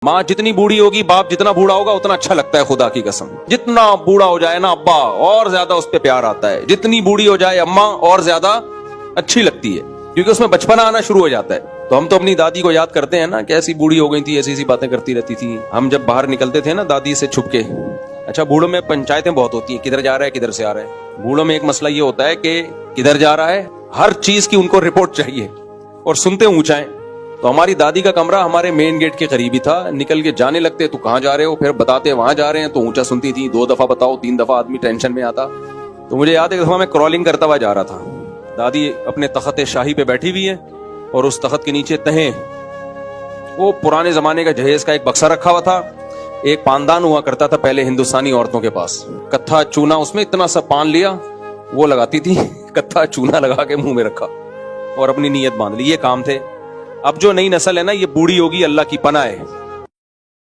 माँ जितनी बूढ़ी होगी, बाप जितना बूढ़ा होगा उतना अच्छा लगता है, खुदा की कसम। जितना बूढ़ा हो जाए ना अब्बा, और ज्यादा उस पर प्यार आता है। जितनी बूढ़ी हो जाए अम्मा, और ज्यादा अच्छी लगती है, क्योंकि उसमें बचपना आना शुरू हो जाता है। तो हम तो अपनी दादी को याद करते हैं ना, कैसी बूढ़ी हो गई थी, ऐसी ऐसी बातें करती रहती थी। हम जब बाहर निकलते थे ना दादी से छुप के, अच्छा बूढ़ों में पंचायतें बहुत होती हैं, किधर जा रहा है किधर से आ रहा है। बूढ़ों में एक मसला ये होता है कि किधर जा रहा है, हर चीज की उनको रिपोर्ट चाहिए, और सुनते ऊंचा है। तो हमारी दादी का कमरा हमारे मेन गेट के करीब ही था। निकल के जाने लगते तो कहाँ जा रहे हो, फिर बताते वहां जा रहे हैं, तो ऊंचा सुनती थी। 2 दफा बताओ 3 दफा आदमी टेंशन में आता। तो मुझे याद है एक दफा मैं क्रॉलिंग करता हुआ जा रहा था, दादी अपने तख्त शाही पे बैठी हुई है, और उस तख्त के नीचे तहें, वो पुराने जमाने का जहेज का एक बक्सा रखा हुआ था। एक पानदान हुआ करता था पहले हिंदुस्तानी औरतों के पास, कत्था चूना, उसमें इतना सा पान लिया, वो लगाती थी, कत्था चूना लगा के मुंह में रखा और अपनी नीयत बांध ली। ये काम थे। अब जो नई नस्ल है ना, ये बूढ़ी होगी, अल्लाह की पनाह है,